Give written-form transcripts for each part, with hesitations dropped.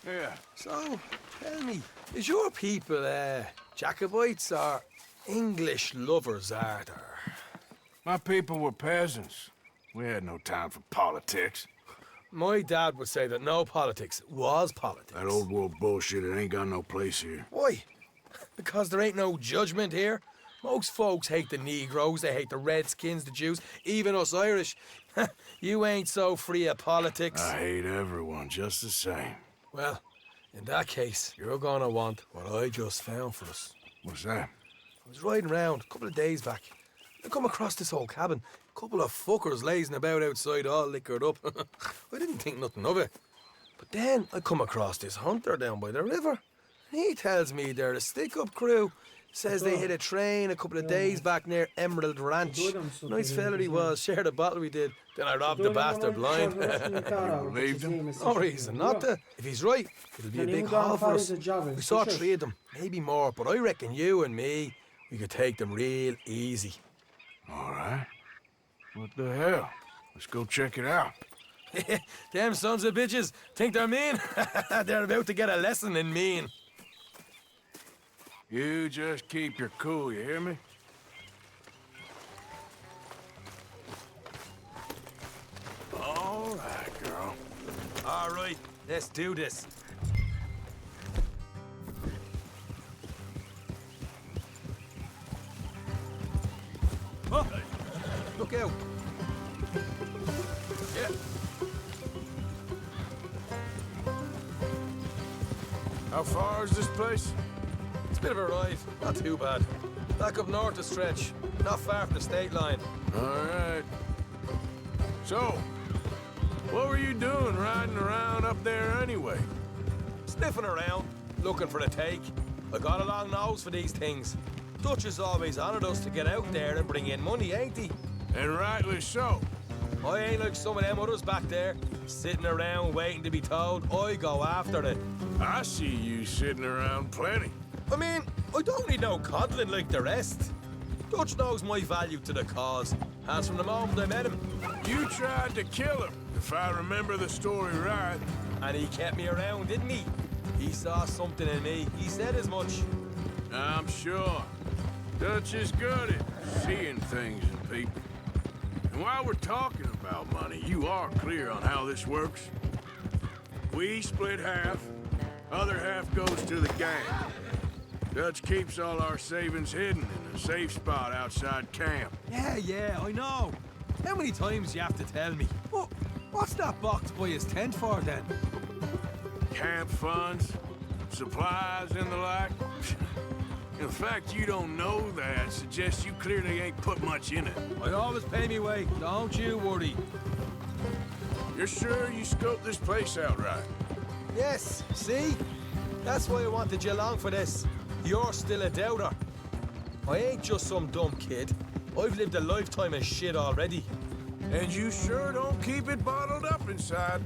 Yeah. So, tell me, is your people, Jacobites or English lovers, Arthur? My people were peasants. We had no time for politics. My dad would say that no politics was politics. That old world bullshit, it ain't got no place here. Why? Because there ain't no judgment here. Most folks hate the Negroes, they hate the Redskins, the Jews, even us Irish. You ain't so free of politics. I hate everyone just the same. Well, in that case, you're gonna want what I just found for us. What's that? I was riding around a couple of days back. I come across this old cabin. A couple of fuckers lazing about outside all liquored up. I didn't think nothing of it. But then I come across this hunter down by the river. And he tells me they're a stick-up crew. Says they hit a train a couple of days back near Emerald Ranch. Nice fella he was, shared a bottle we did. Then I robbed the bastard blind. Believed him? No reason not to. If he's right, it'll be a big haul for us. We saw 3 of them, maybe more, but I reckon you and me, we could take them real easy. All right. What the hell? Let's go check it out. Them sons of bitches think they're mean. They're about to get a lesson in mean. You just keep your cool, you hear me? All right, girl. All right, let's do this. Oh, look out. Yeah. How far is this place? It's a bit of a ride, not too bad. Back up north a stretch, not far from the state line. All right. So, what were you doing riding around up there anyway? Sniffing around, looking for a take. I got a long nose for these things. Dutch is always honoured us to get out there and bring in money, ain't he? And rightly so. I ain't like some of them others back there, sitting around waiting to be told. I go after it. I see you sitting around plenty. I mean, I don't need no coddling like the rest. Dutch knows my value to the cause, as from the moment I met him. You tried to kill him, if I remember the story right. And he kept me around, didn't he? He saw something in me. He said as much. I'm sure. Dutch is good at seeing things in people. And while we're talking about money, you are clear on how this works? We split half, other half goes to the gang. Dutch keeps all our savings hidden in a safe spot outside camp. Yeah, I know. How many times do you have to tell me? What's that box by his tent for, then? Camp funds, supplies, and the like. In fact, you don't know that suggests you clearly ain't put much in it. I always pay me way, don't you worry. You're sure you scoped this place out right? Yes, see? That's why I wanted you along for this. You're still a doubter. I ain't just some dumb kid. I've lived a lifetime of shit already. And you sure don't keep it bottled up inside.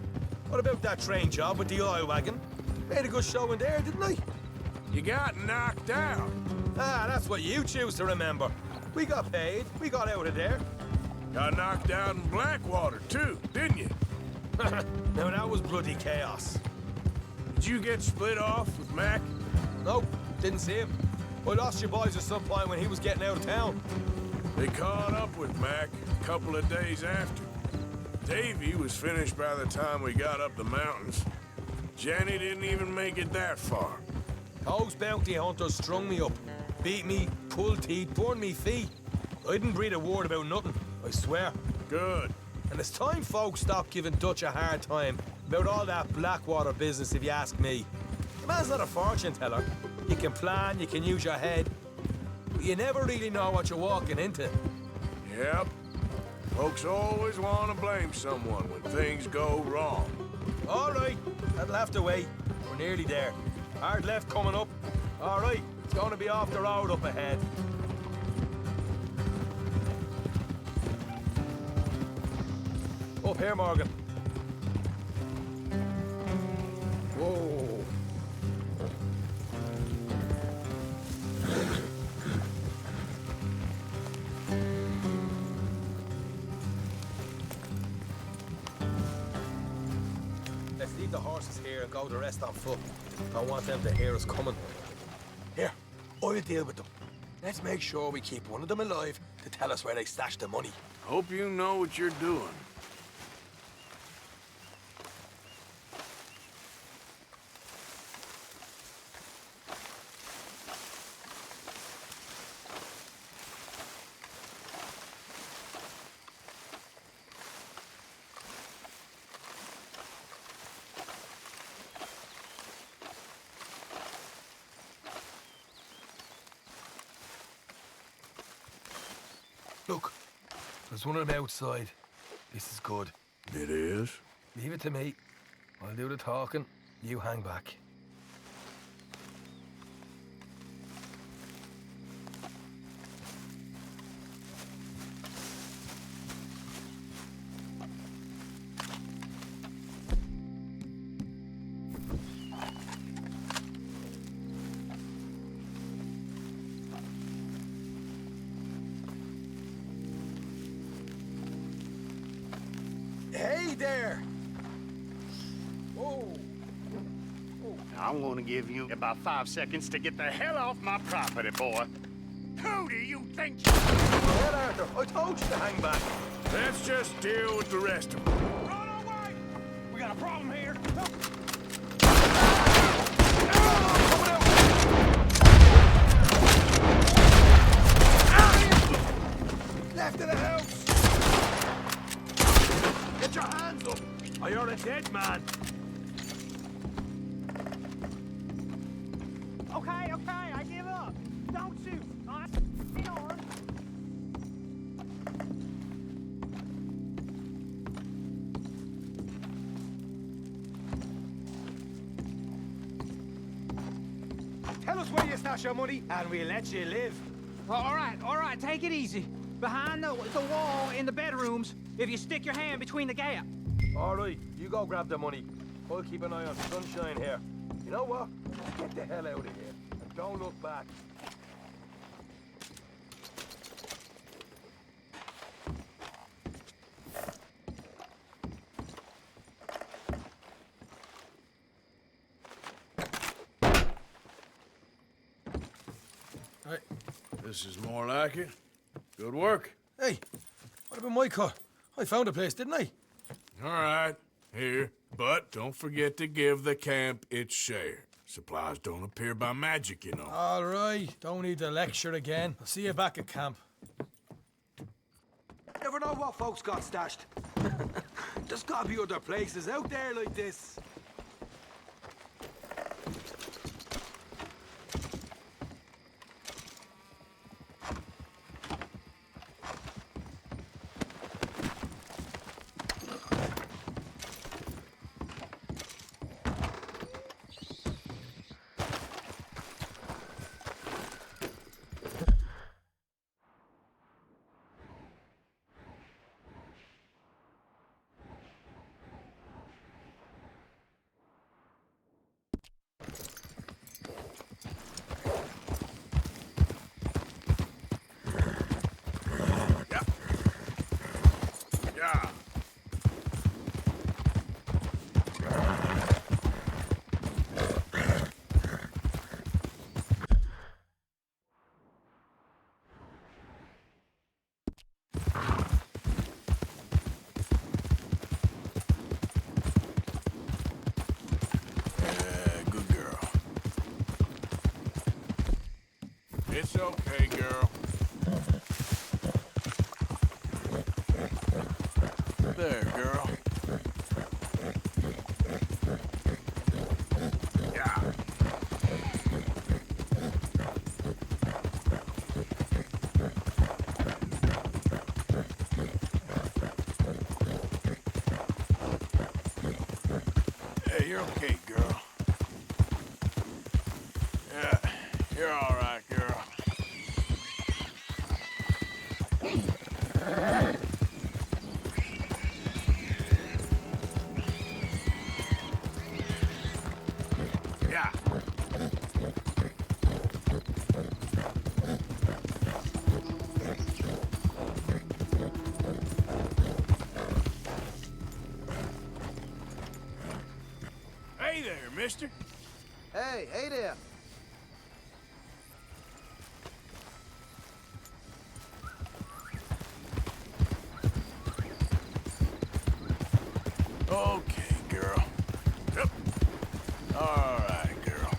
What about that train job with the oil wagon? Made a good show in there, didn't I? You got knocked out. Ah, that's what you choose to remember. We got paid. We got out of there. Got knocked out in Blackwater, too, didn't you? Now, that was bloody chaos. Did you get split off with Mac? Nope, didn't see him. I lost your boys at some point when he was getting out of town. They caught up with Mac a couple of days after. Davy was finished by the time we got up the mountains. Jenny didn't even make it that far. Those bounty hunters strung me up, beat me, pulled teeth, burned me feet. I didn't breathe a word about nothing, I swear. Good. And it's time folks stop giving Dutch a hard time about all that Blackwater business, if you ask me. The man's not a fortune teller. You can plan, you can use your head, but you never really know what you're walking into. Yep. Folks always want to blame someone when things go wrong. All right, that'll have to wait. We're nearly there. Hard left coming up. All right, it's going to be off the road up ahead. Up here, Morgan. Whoa. Let's leave the horses here and go the rest on foot. Don't want them to hear us coming. Here, I'll deal with them. Let's make sure we keep one of them alive to tell us where they stashed the money. Hope you know what you're doing. Look, there's one of them outside. This is good. It is? Leave it to me. I'll do the talking. You hang back. Hey there! Whoa! I'm gonna give you about 5 seconds to get the hell off my property, boy. Who do you think you Well, Arthur, I told you to hang back. Let's just deal with the rest of them. Run away! We got a problem here. Left of the house! Get your hands up, or you're a dead man. Okay, I give up. Don't shoot. Tell us where you stash your money, and we'll let you live. All right, take it easy. Behind the wall in the bedrooms, if you stick your hand between the gap. All right, you go grab the money. I'll keep an eye on Sunshine here. You know what? Get the hell out of here. And don't look back. Hey, this is more like it. Good work. Hey, what about my cut? I found a place, didn't I? All right, here. But don't forget to give the camp its share. Supplies don't appear by magic, you know. All right, don't need to lecture again. I'll see you back at camp. Never know what folks got stashed. There's gotta be other places out there like this. Yeah. Good girl. It's okay, girl. There, girl. Yeah. Hey, you're okay, girl. Yeah, you're all right, girl. Yeah. Hey there, mister. Hey there. Okay, girl. Yep. All right, girl.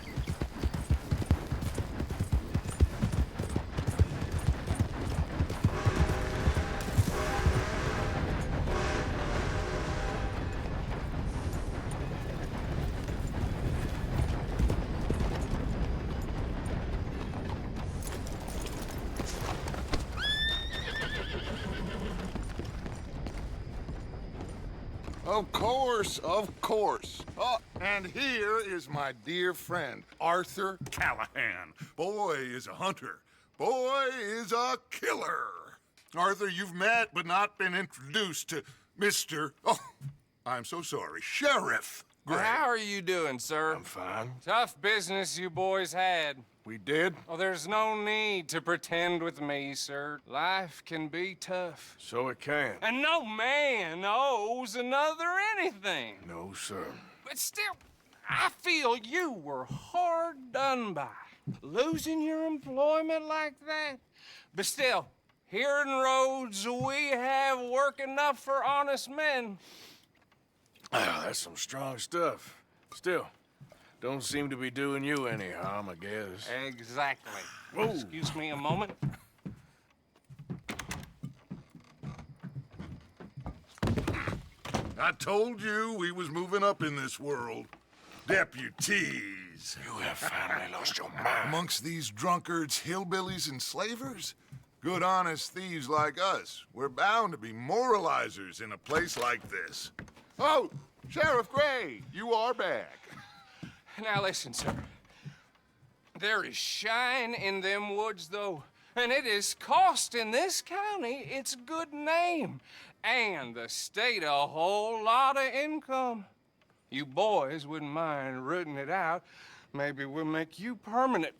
Of course, of course. Oh, and here is my dear friend, Arthur Callahan. Boy is a hunter. Boy is a killer. Arthur, you've met but not been introduced to Mr. Oh, I'm so sorry, Sheriff Gray. How are you doing, sir? I'm fine. Tough business you boys had. We did? Oh, there's no need to pretend with me, sir. Life can be tough. So it can. And no man owes another anything. No, sir. But still, I feel you were hard done by. Losing your employment like that. But still, here in Rhodes, we have work enough for honest men. Ah, that's some strong stuff. Still, don't seem to be doing you any harm, I guess. Exactly. Whoa. Excuse me a moment. I told you we was moving up in this world. Deputies. You have finally lost your mind. Amongst these drunkards, hillbillies, and slavers? Good honest thieves like us. We're bound to be moralizers in a place like this. Oh, Sheriff Gray, you are back. Now listen, sir. There is shine in them woods, though, and it is costing this county its good name and the state a whole lot of income. You boys wouldn't mind rooting it out. Maybe we'll make you permanent.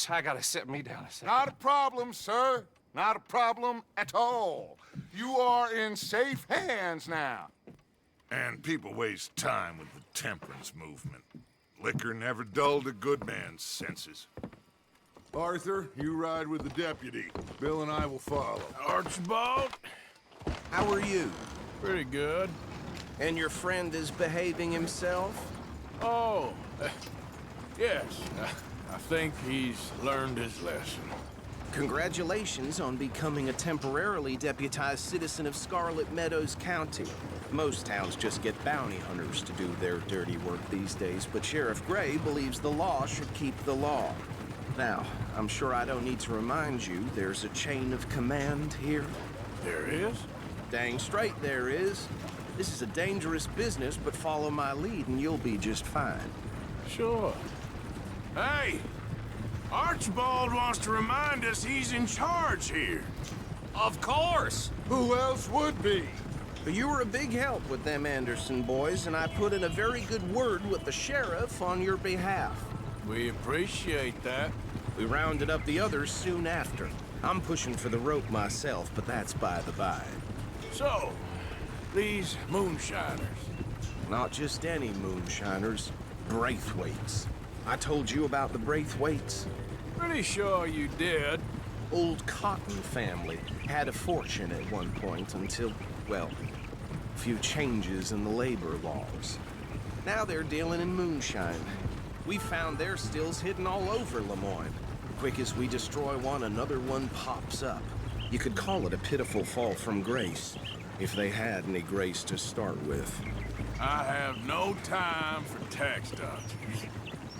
I gotta set me down a second. Not a problem, sir. Not a problem at all. You are in safe hands now. And people waste time with the temperance movement. Liquor never dulled a good man's senses. Arthur, you ride with the deputy. Bill and I will follow. Archibald? How are you? Pretty good. And your friend is behaving himself? Oh, yes. I think he's learned his lesson. Congratulations on becoming a temporarily deputized citizen of Scarlet Meadows County. Most towns just get bounty hunters to do their dirty work these days, but Sheriff Gray believes the law should keep the law. Now, I'm sure I don't need to remind you there's a chain of command here. There is? Dang straight there is. This is a dangerous business, but follow my lead and you'll be just fine. Sure. Hey! Archibald wants to remind us he's in charge here. Of course! Who else would be? But you were a big help with them Anderson boys, and I put in a very good word with the sheriff on your behalf. We appreciate that. We rounded up the others soon after. I'm pushing for the rope myself, but that's by the by. So, these moonshiners. Not just any moonshiners, Braithwaites. I told you about the Braithwaites. Pretty sure you did. Old Cotton family had a fortune at one point until, well, a few changes in the labor laws. Now they're dealing in moonshine. We found their stills hidden all over Lemoyne. Quick as we destroy one, another one pops up. You could call it a pitiful fall from grace, if they had any grace to start with. I have no time for tax dodgers.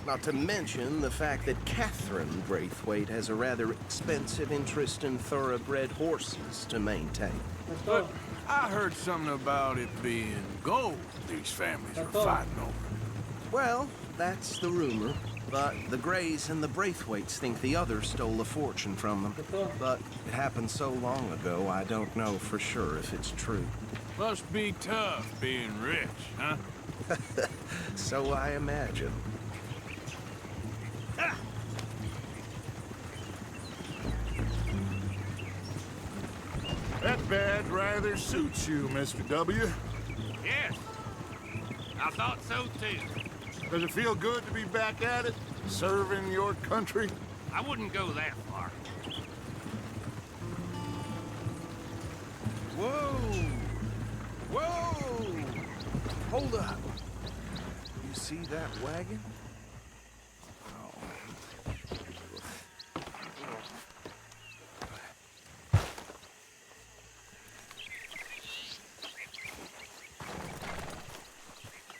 Not to mention the fact that Catherine Braithwaite has a rather expensive interest in thoroughbred horses to maintain. But I heard something about it being gold these families were fighting over. Well, that's the rumor. But the Grays and the Braithwaites think the others stole a fortune from them. But it happened so long ago, I don't know for sure if it's true. Must be tough being rich, huh? So I imagine. That badge rather suits you, Mr. W. Yes. I thought so too. Does it feel good to be back at it? Serving your country? I wouldn't go that far. Whoa! Whoa! Hold up. You see that wagon?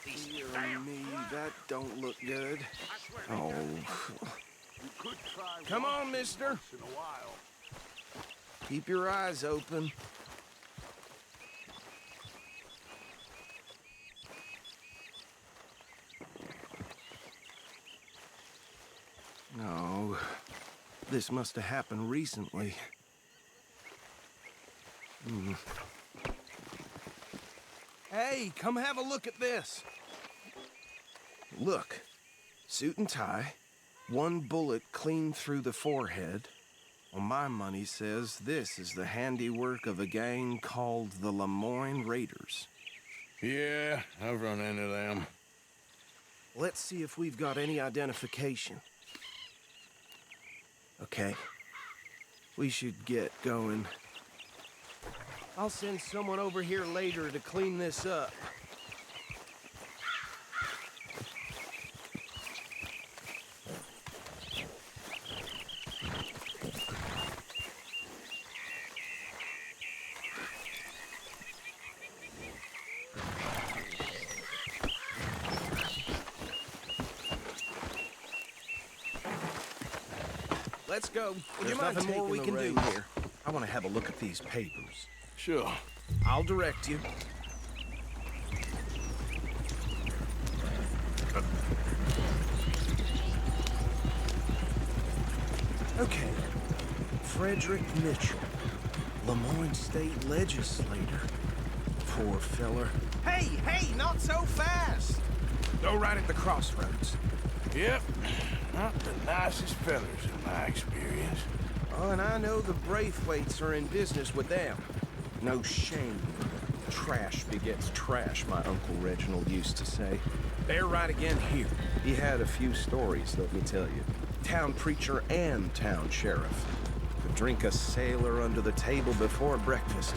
Dear me, that don't look good. Oh. Come on, mister. Keep your eyes open. No, this must have happened recently. Hey, come have a look at this. Look, suit and tie, one bullet clean through the forehead. Well, my money says this is the handiwork of a gang called the Lemoyne Raiders. Yeah, I've run into them. Let's see if we've got any identification. Okay, we should get going. I'll send someone over here later to clean this up. Let's go. There's nothing more we can do here. I want to have a look at these papers. Sure. I'll direct you. Okay. Frederick Mitchell, Lemoyne State Legislator. Poor feller. Hey, not so fast! Go right at the crossroads. Yep. Not the nicest fellers in my experience. Oh, and I know the Braithwaites are in business with them. No shame. Trash begets trash, my Uncle Reginald used to say. They're right again here. He had a few stories, let me tell you. Town preacher and town sheriff. Could drink a sailor under the table before breakfast.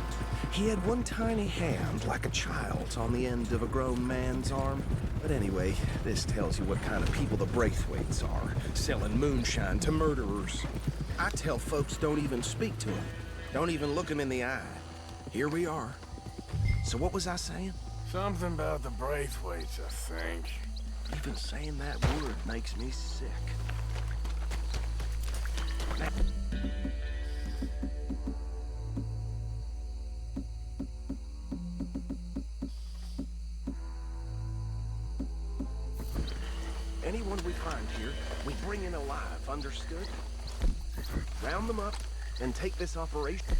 He had one tiny hand, like a child's, on the end of a grown man's arm. But anyway, this tells you what kind of people the Braithwaites are, selling moonshine to murderers. I tell folks don't even speak to them. Don't even look them in the eye. Here we are. So what was I saying? Something about the Braithwaites, I think. Even saying that word makes me sick. Anyone we find here, we bring in alive, understood? Round them up, and take this operation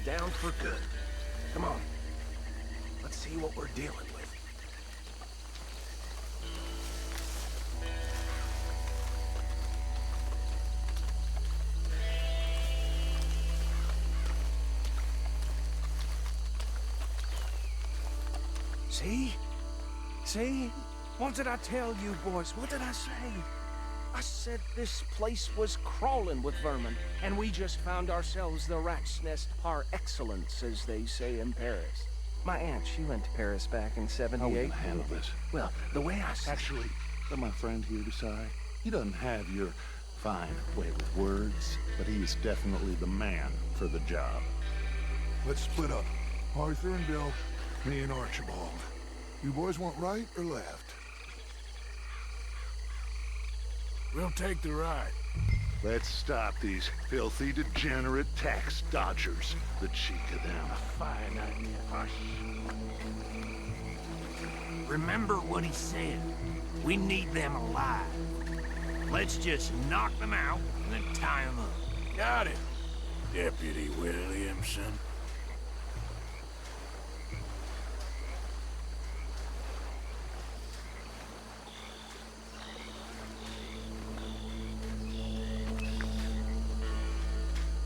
down for good. Come on. Let's see what we're dealing with. See? See? What did I tell you, boys? What did I say? I said this place was crawling with vermin, and we just found ourselves the rat's nest par excellence, as they say in Paris. My aunt, she went to Paris back in '78. How are we gonna handle this? Well, the way I see Actually, let my friend here decide. He doesn't have your fine way with words, but he's definitely the man for the job. Let's split up. Arthur and Bill, me and Archibald. You boys want right or left? We'll take the ride. Let's stop these filthy, degenerate tax dodgers. The cheek of them. Fine idea. Remember what he said. We need them alive. Let's just knock them out and then tie them up. Got it, Deputy Williamson.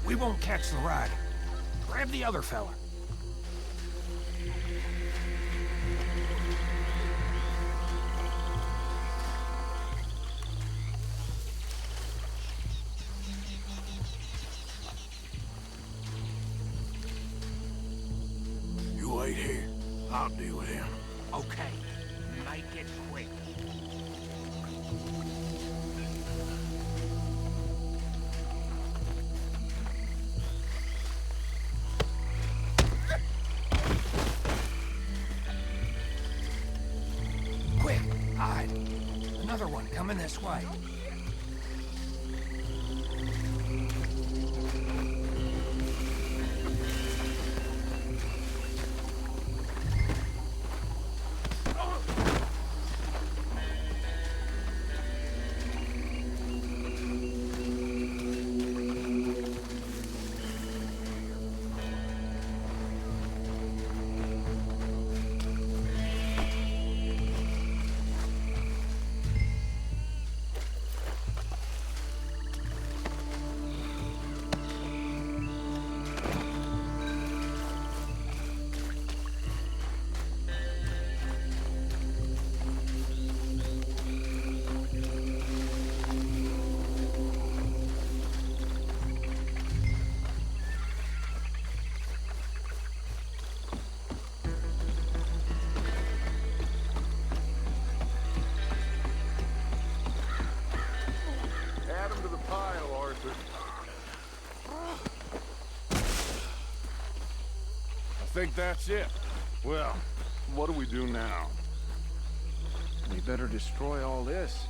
We won't catch the rider. Grab the other fella. I'll deal with him. Okay, make it quick. Quick, hide. Another one coming this way. Add him to the pile, Arthur. I think that's it. Well, what do we do now? We better destroy all this.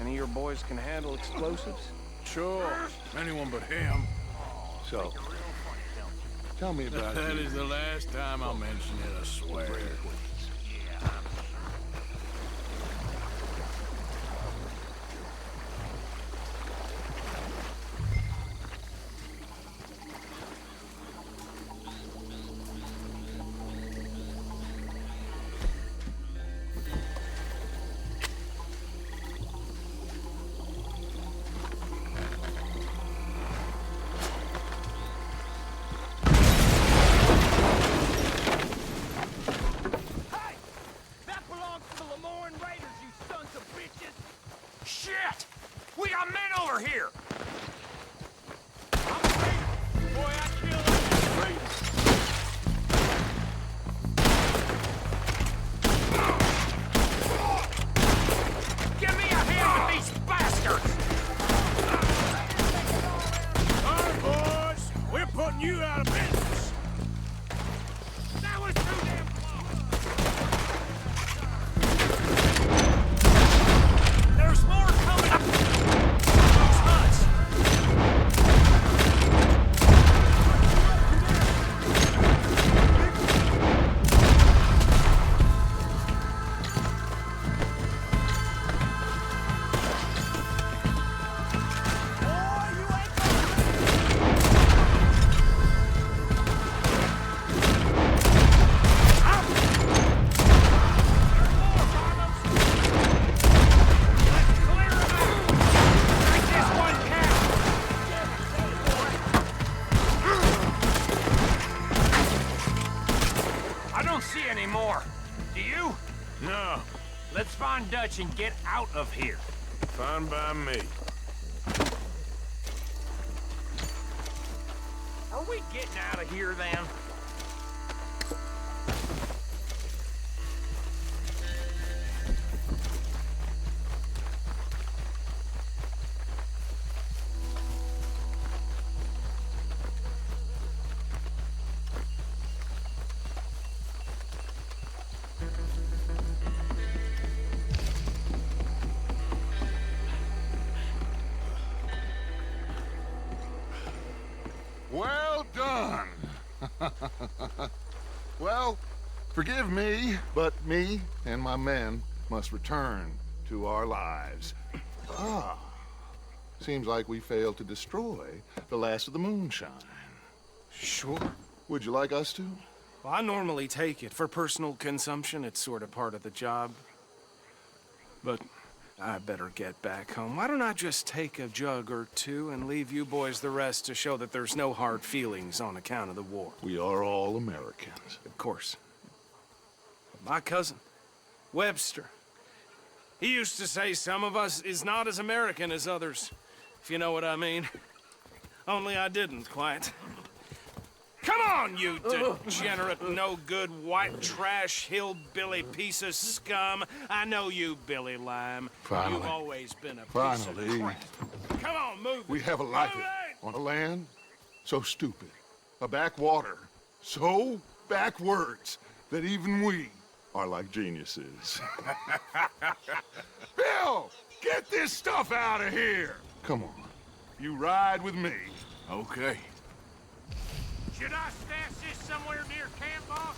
Any of your boys can handle explosives? Sure. Anyone but him. So, tell me about That you. is the last time I'll mention it, I swear. Shit! We got men over here! Give me a hand with these bastards! All right, boys. We're putting you out of business. That was too damn close! There's more coming up! Those huts! More. Do you? No. Let's find Dutch and get out of here. Fine by me. Are we getting out of here then? Well done. Well, forgive me, but me and my men must return to our lives. Ah, seems like we failed to destroy the last of the moonshine. Sure. Would you like us to? Well, I normally take it. For personal consumption, it's sort of part of the job. But I better get back home. Why don't I just take a jug or two and leave you boys the rest to show that there's no hard feelings on account of the war? We are all Americans. Of course. My cousin, Webster, he used to say some of us is not as American as others, if you know what I mean. Only I didn't, quite. Come on, you degenerate, no-good, white trash, hillbilly piece of scum. I know you, Billy Lime. Finally. You've always been a piece Finally. of crap. Come on, move it. We have a life Move it! on a land so stupid, a backwater so backwards that even we are like geniuses. Bill, get this stuff out of here! Come on, you ride with me. Okay. Should I stash this somewhere near camp, boss?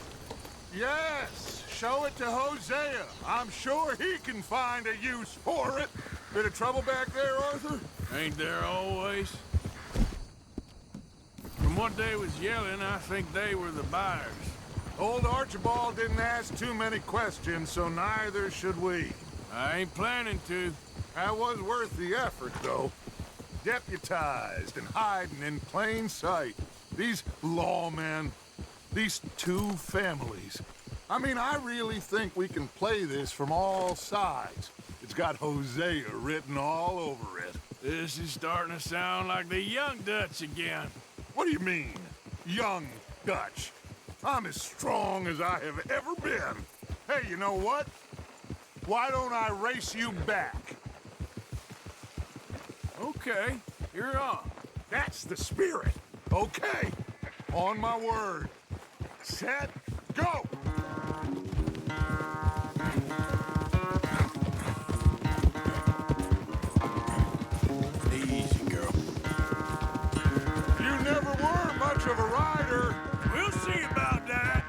Yes, show it to Hosea. I'm sure he can find a use for it. Bit of trouble back there, Arthur? Ain't there always? From what they was yelling, I think they were the buyers. Old Archibald didn't ask too many questions, so neither should we. I ain't planning to. That was worth the effort, though. Deputized and hiding in plain sight. These lawmen, these two families. I mean, I really think we can play this from all sides. It's got Hosea written all over it. This is starting to sound like the Young Dutch again. What do you mean, young Dutch? I'm as strong as I have ever been. Hey, you know what? Why don't I race you back? Okay, you're on. That's the spirit. Okay, on my word. Set, go! Easy, girl. You never were much of a rider. We'll see about that.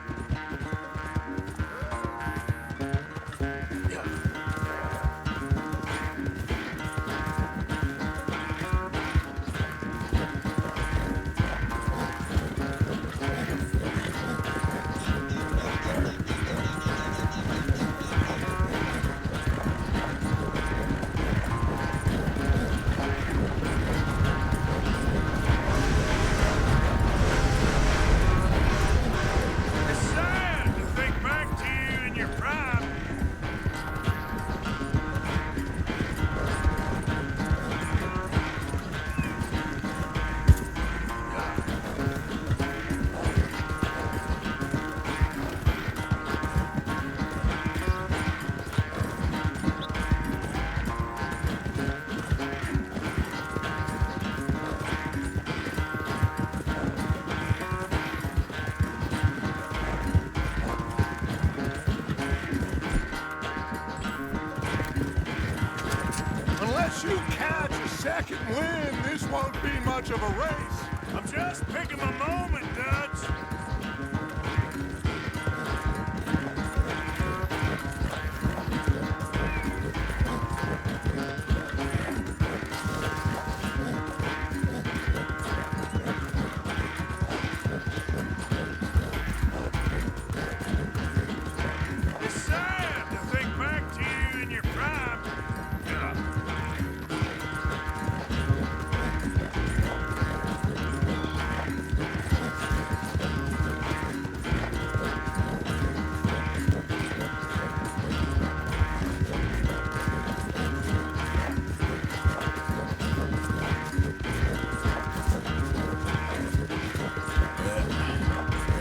It's sad to think back to you in your prime. Unless you catch a second wind, this won't be much of a race. I'm just picking my moment, Dutch. It's sad to think back to you in your prime.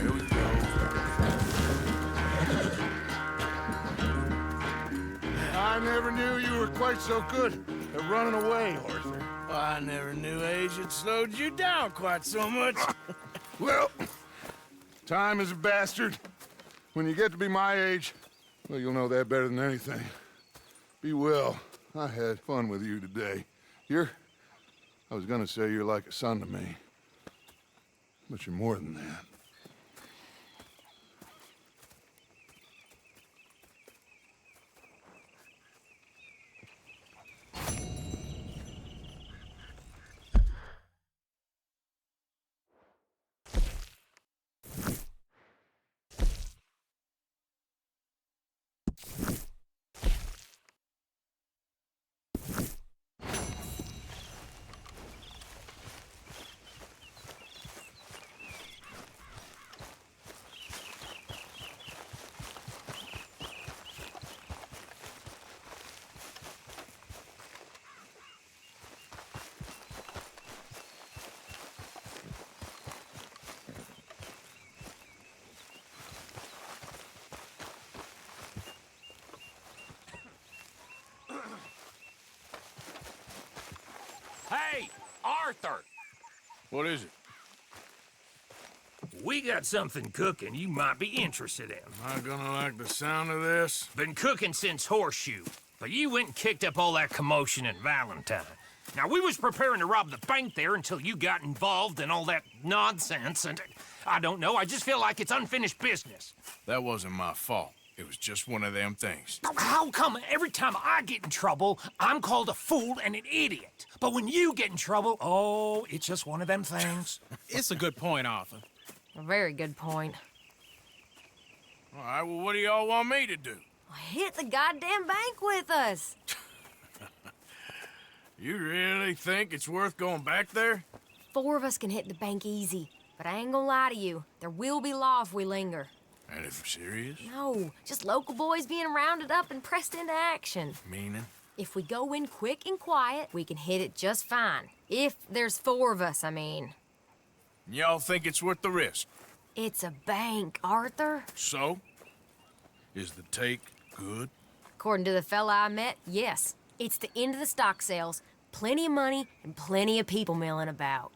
Here we go. I never knew you were quite so good at running away, Arthur. I never knew age had slowed you down quite so much. Well, time is a bastard. When you get to be my age, well, you'll know that better than anything. Be well. I had fun with you today. I was gonna say you're like a son to me, but you're more than that. Arthur! What is it? We got something cooking you might be interested in. Am I gonna like the sound of this? Been cooking since Horseshoe, but you went and kicked up all that commotion in Valentine. Now, we was preparing to rob the bank there until you got involved in all that nonsense, and I don't know, I just feel like it's unfinished business. That wasn't my fault. It was just one of them things. How come every time I get in trouble, I'm called a fool and an idiot? But when you get in trouble, oh, it's just one of them things. It's a good point, Arthur. A very good point. All right, well, what do y'all want me to do? Hit the goddamn bank with us. You really think it's worth going back there? 4 of us can hit the bank easy. But I ain't gonna lie to you. There will be law if we linger. And if serious? No, just local boys being rounded up and pressed into action. Meaning? If we go in quick and quiet, we can hit it just fine. If there's 4 of us, I mean. Y'all think it's worth the risk? It's a bank, Arthur. So? Is the take good? According to the fella I met, yes. It's the end of the stock sales. Plenty of money and plenty of people milling about.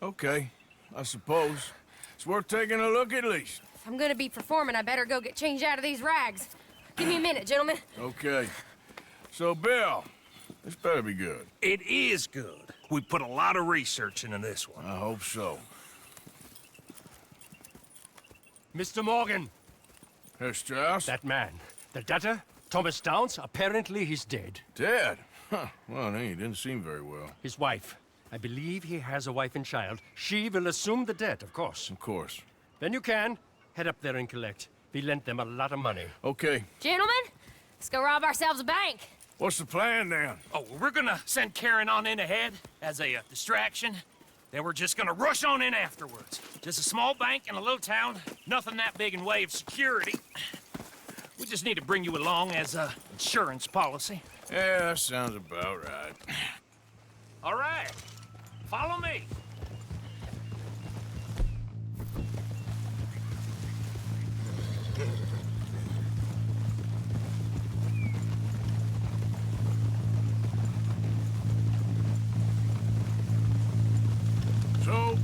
Okay, I suppose. It's worth taking a look at least. If I'm gonna be performing, I better go get changed out of these rags. Give me a minute, gentlemen. Okay. So, Bill, this better be good. It is good. We put a lot of research into this one. I hope so. Mr. Morgan, Herr Strauss? that man, the debtor, Thomas Downs, apparently he's dead. Dead? Huh. Well, he didn't seem very well. His wife, I believe he has a wife and child. She will assume the debt, of course. Of course. Then you can head up there and collect. We lent them a lot of money. Okay. Gentlemen, let's go rob ourselves a bank. What's the plan, then? Oh, we're gonna send Karen on in ahead as a distraction. Then we're just gonna rush on in afterwards. Just a small bank in a little town. Nothing that big in way of security. We just need to bring you along as a insurance policy. Yeah, that sounds about right. All right. Follow me. So,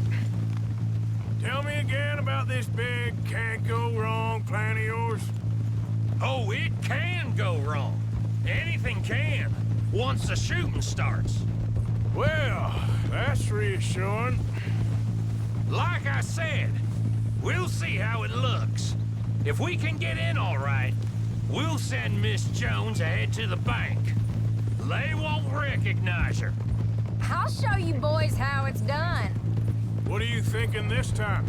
tell me again about this big can't-go-wrong plan of yours. Oh, it can go wrong. Anything can, once the shooting starts. Well, that's reassuring. Like I said, we'll see how it looks. If we can get in all right, we'll send Miss Jones ahead to the bank. They won't recognize her. I'll show you boys how it's done. What are you thinking this time?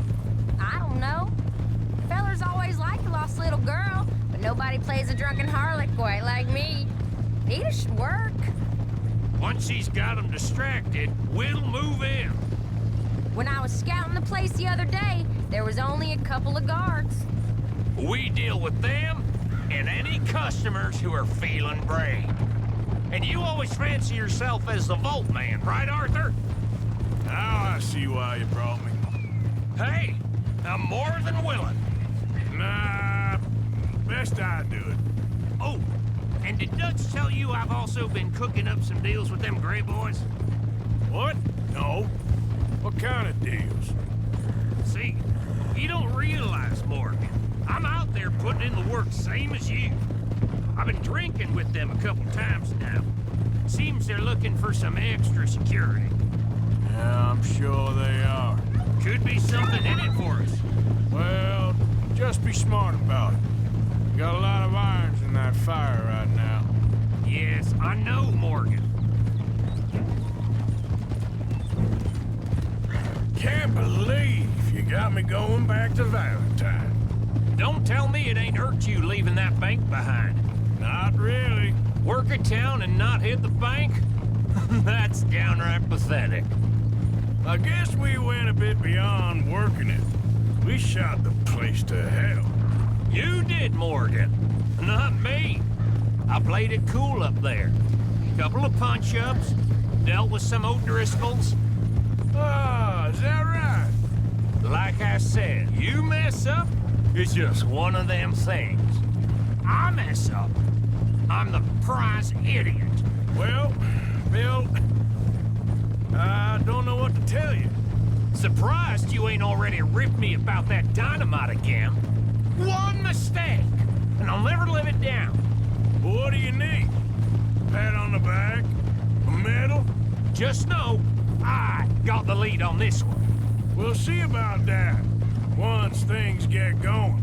I don't know. Fellers always like a lost little girl, but nobody plays a drunken harlot quite like me. It should work. Once he's got them distracted, we'll move in. When I was scouting the place the other day, there was only a couple of guards. We deal with them and any customers who are feeling brave. And you always fancy yourself as the Vault Man, right, Arthur? Now I see why you brought me. Hey, I'm more than willing. Nah, best I do it. Oh, and did Dutch tell you I've also been cooking up some deals with them Gray Boys? What? No. What kind of deals? See, you don't realize, Morgan. I'm out there putting in the work same as you. I've been drinking with them a couple times now. Seems they're looking for some extra security. Yeah, I'm sure they are. Could be something in it for us. Well, just be smart about it. Got a lot of irons in that fire right now. Yes, I know, Morgan. Can't believe you got me going back to Valentine. Don't tell me it ain't hurt you leaving that bank behind. Not really. Work a town and not hit the bank? That's downright pathetic. I guess we went a bit beyond working it. We shot the place to hell. You did, Morgan. Not me. I played it cool up there. Couple of punch-ups, dealt with some O'Driscolls. Ah, is that right? Like I said, you mess up, it's just one of them things. I mess up, I'm the prize idiot. Well, Bill, I don't know what to tell you. Surprised you ain't already ripped me about that dynamite again. One mistake, and I'll never live it down. What do you need? Pat on the back? A medal? Just know, I got the lead on this one. We'll see about that once things get going.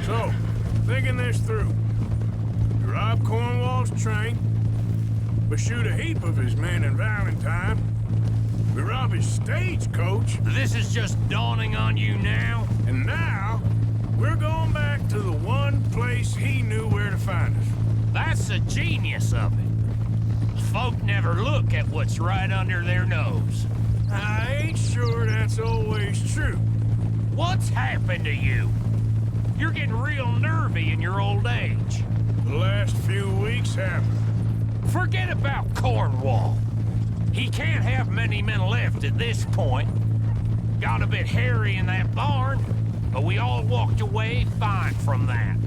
So, thinking this through. You rob Cornwall's train. We shoot a heap of his men in Valentine. We rob his stagecoach. This is just dawning on you now? And now, we're going back to the one place he knew where to find us. That's the genius of it. Folk never look at what's right under their nose. I ain't sure that's always true. What's happened to you? You're getting real nervy in your old age. The last few weeks happened. Forget about Cornwall. He can't have many men left at this point. Got a bit hairy in that barn, but we all walked away fine from that.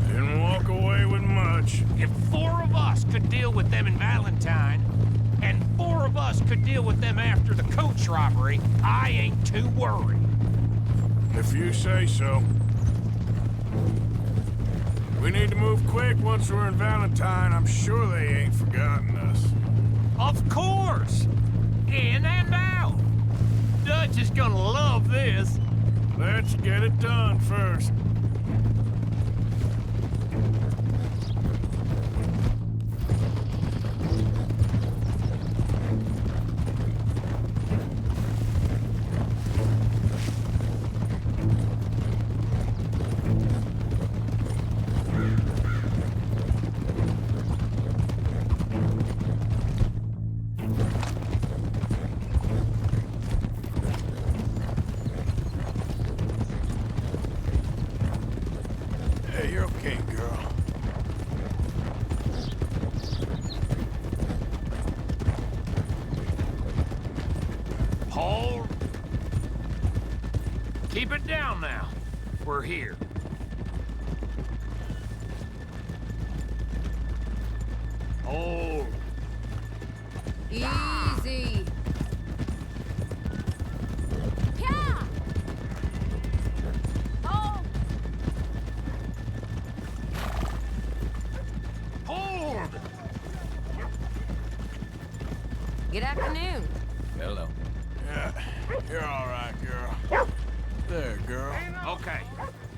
Didn't walk away with much. If 4 of us could deal with them in Valentine, and 4 of us could deal with them after the coach robbery, I ain't too worried. If you say so. We need to move quick once we're in Valentine. I'm sure they ain't forgotten us. Of course! In and out! Dutch is gonna love this. Let's get it done first. Hey, you're okay, girl. Hold. Keep it down now. We're here. Hold. Easy. Yeah. Oh. Hold! Good afternoon. Hello. Yeah, you're all right, girl. There, girl. Okay,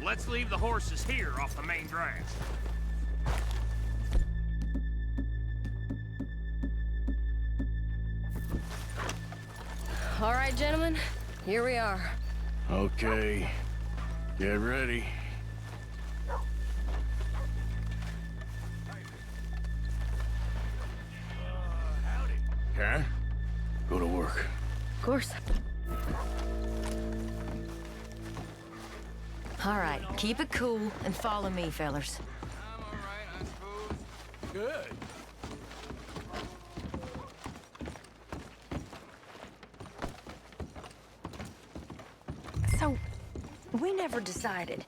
let's leave the horses here off the main drag. All right, gentlemen, here we are. Okay, get ready. Karen, go to work. Of course. All right, keep it cool and follow me, fellers. I'm all right, I suppose. Good. So, we never decided.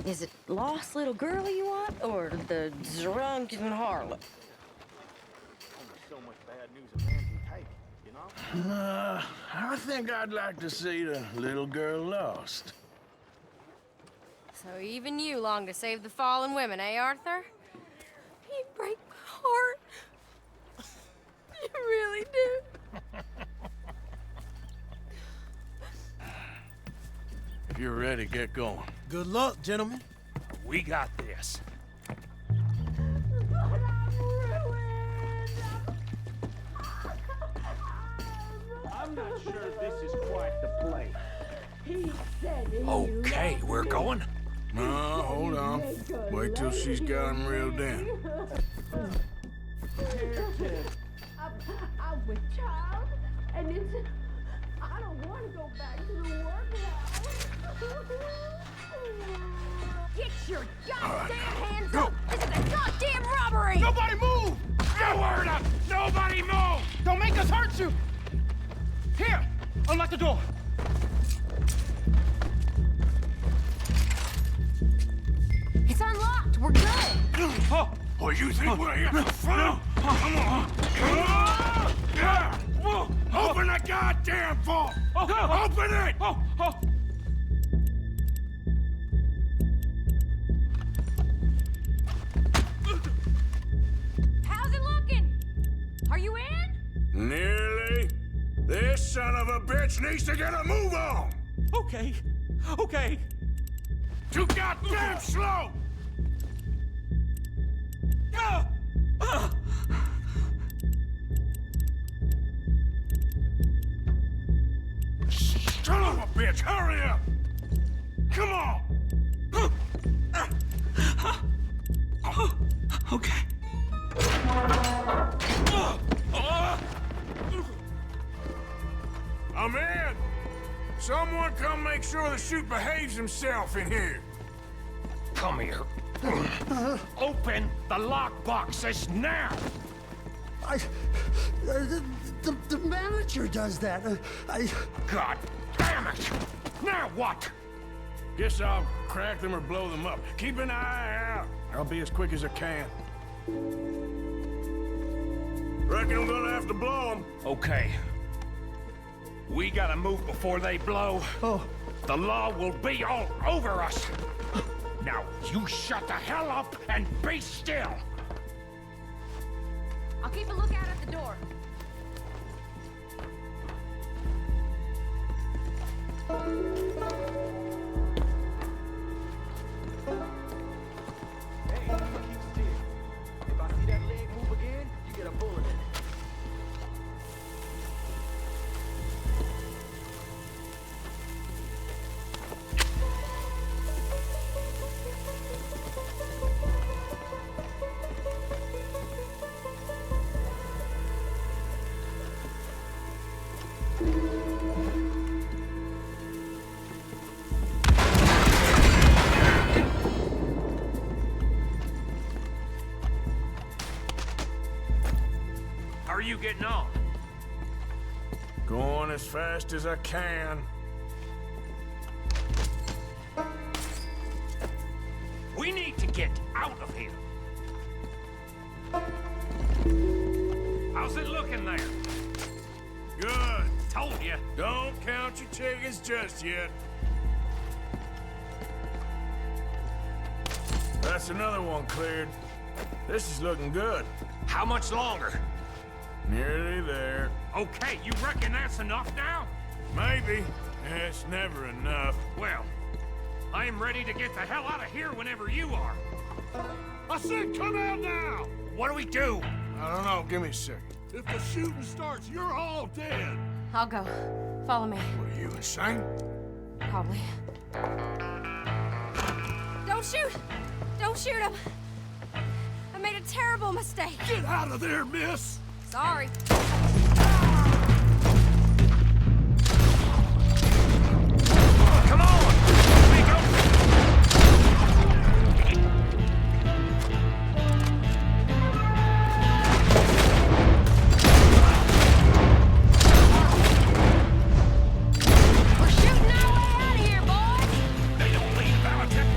Is it lost little girl you want, or the drunken harlot? So much bad news a man can take, you know? I think I'd like to see the little girl lost. So even you long to save the fallen women, eh, Arthur? You break my heart. You really do. If you're ready, get going. Good luck, gentlemen. We got this. I'm not sure this is quite the place. Okay, we're going. No, hold on. Wait till she's got him reeled in. I'm with child, and it's... I don't want to go back to the workhouse. Get your goddamn hands up! This is a goddamn robbery! Nobody move! You heard him! Nobody move! Don't make us hurt you! Here, unlock the door. It's unlocked. We're good. Oh, Well, you think we're here for fun? Come on. Open the goddamn vault! Open it! How's it looking? Are you in? Nearly. This son of a bitch needs to get a move on! Okay. Okay. Too goddamn slow! Son of a bitch, hurry up! Come on! Okay. I'm in! Someone come make sure the chute behaves himself in here. Come here. Open the lockboxes now! The manager does that. God damn it! Now what? Guess I'll crack them or blow them up. Keep an eye out. I'll be as quick as I can. Reckon I'm gonna have to blow them. Okay. We gotta move before they blow. Oh. The law will be all over us. Now, you shut the hell up and be still. I'll keep a lookout at the door. Hey, keep still. If I see that leg move again, you get a bullet in it. How are you getting on? Going as fast as I can. We need to get out of here. How's it looking there? Good. Told you. Don't count your chickens just yet. That's another one cleared. This is looking good. How much longer? Nearly there. Okay, you reckon that's enough now? Maybe. It's never enough. Well, I'm ready to get the hell out of here whenever you are. I said come out now! What do we do? I don't know. Give me a second. If the shooting starts, you're all dead. I'll go. Follow me. What, are you insane? Probably. Don't shoot! Don't shoot him! I made a terrible mistake. Get out of there, miss! Sorry. Come on! We go! We're shooting our way out of here, boys! They don't leave Valentine.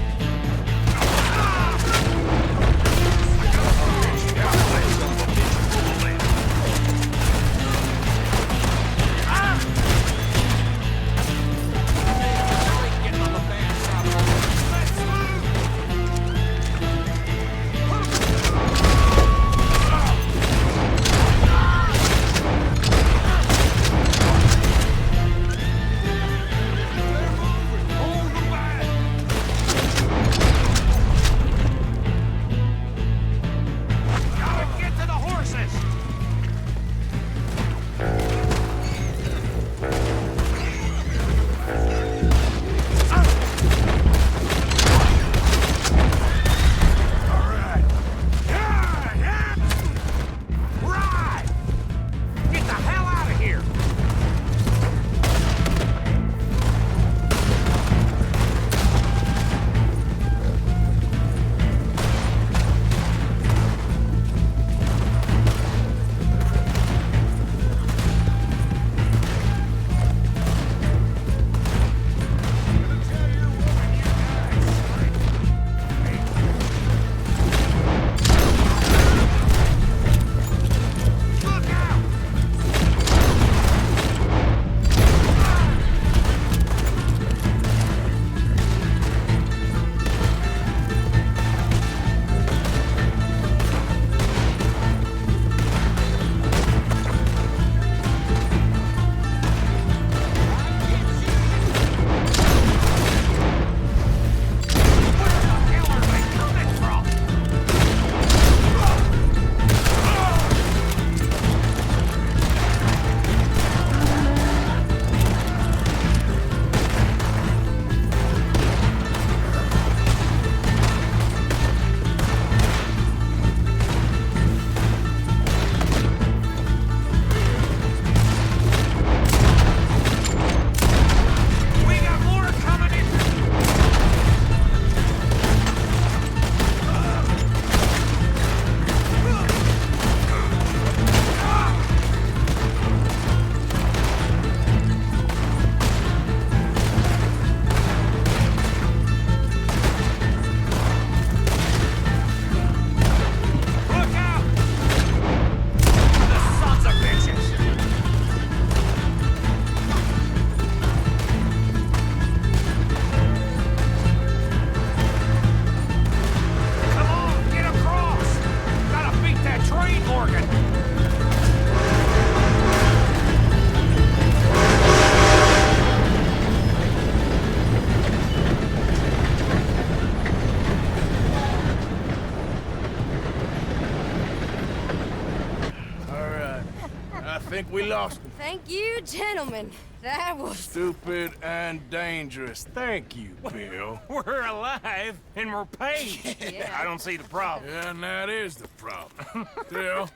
We lost him. Thank you, gentlemen. That was... Stupid and dangerous. Thank you, Bill. We're alive and we're paid. Yeah. I don't see the problem. Yeah, and that is the problem. Still,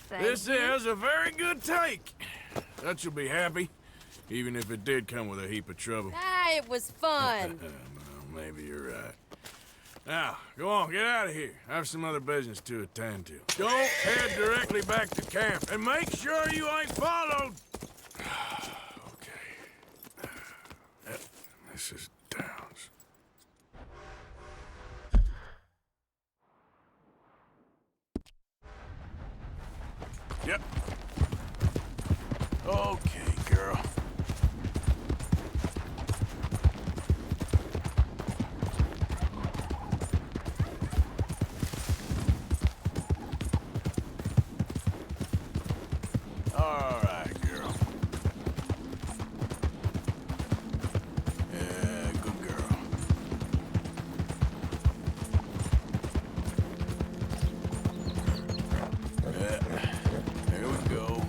Thank this you. is a very good take. Dutch will be happy, even if it did come with a heap of trouble. Ah, it was fun. Well, maybe you're right. Now, go on, get out of here. I have some other business to attend to. Don't head directly back to camp, and make sure you ain't followed. Okay. Mrs. Downs. Yep. Okay, girl. All right, girl. Yeah, good girl. Yeah, there we go.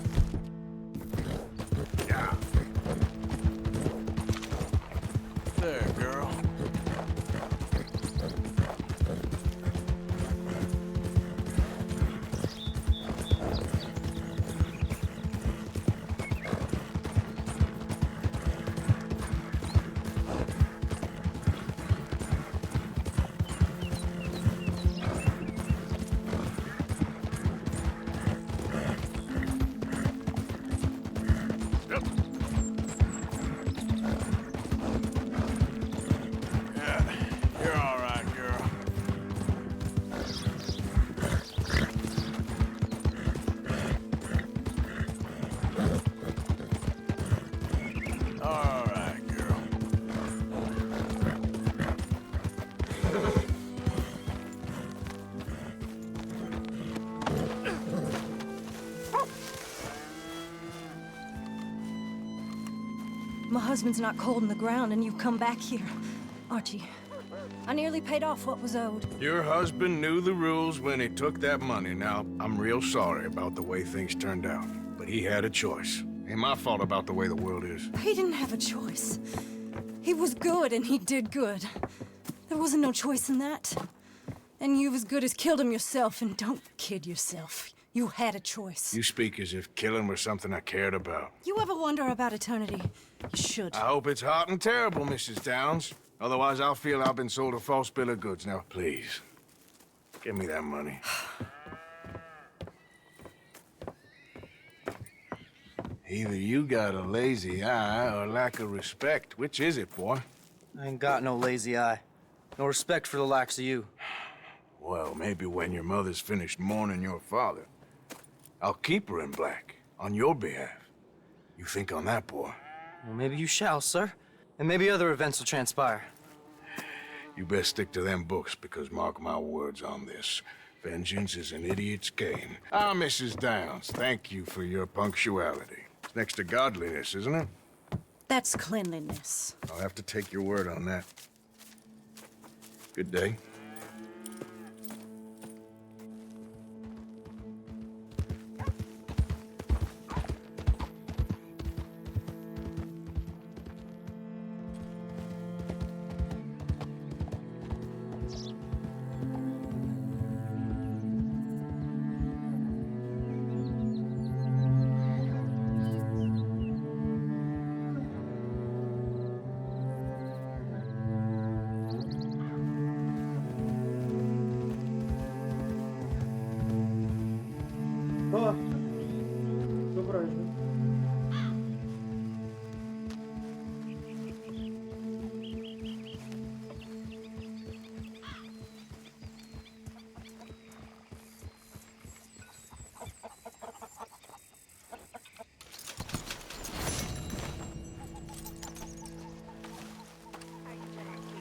Yeah. There, girl. Yep. Yeah, you're all right, girl. All right, girl. My husband's not cold in the ground, and you've come back here. Archie, I nearly paid off what was owed. Your husband knew the rules when he took that money. Now, I'm real sorry about the way things turned out. But he had a choice. Ain't my fault about the way the world is. He didn't have a choice. He was good, and he did good. There wasn't no choice in that. And you've as good as killed him yourself, and don't kid yourself. You had a choice. You speak as if killing was something I cared about. You ever wonder about eternity? You should. I hope it's hot and terrible, Mrs. Downs. Otherwise, I'll feel I've been sold a false bill of goods. Now, please, give me that money. Either you got a lazy eye or lack of respect. Which is it, boy? I ain't got no lazy eye. No respect for the likes of you. Well, maybe when your mother's finished mourning your father, I'll keep her in black on your behalf. You think on that, boy? Well, maybe you shall, sir. And maybe other events will transpire. You best stick to them books, because mark my words on this. Vengeance is an idiot's game. Ah, Mrs. Downs, thank you for your punctuality. It's next to godliness, isn't it? That's cleanliness. I'll have to take your word on that. Good day.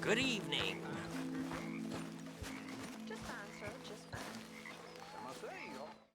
Good evening.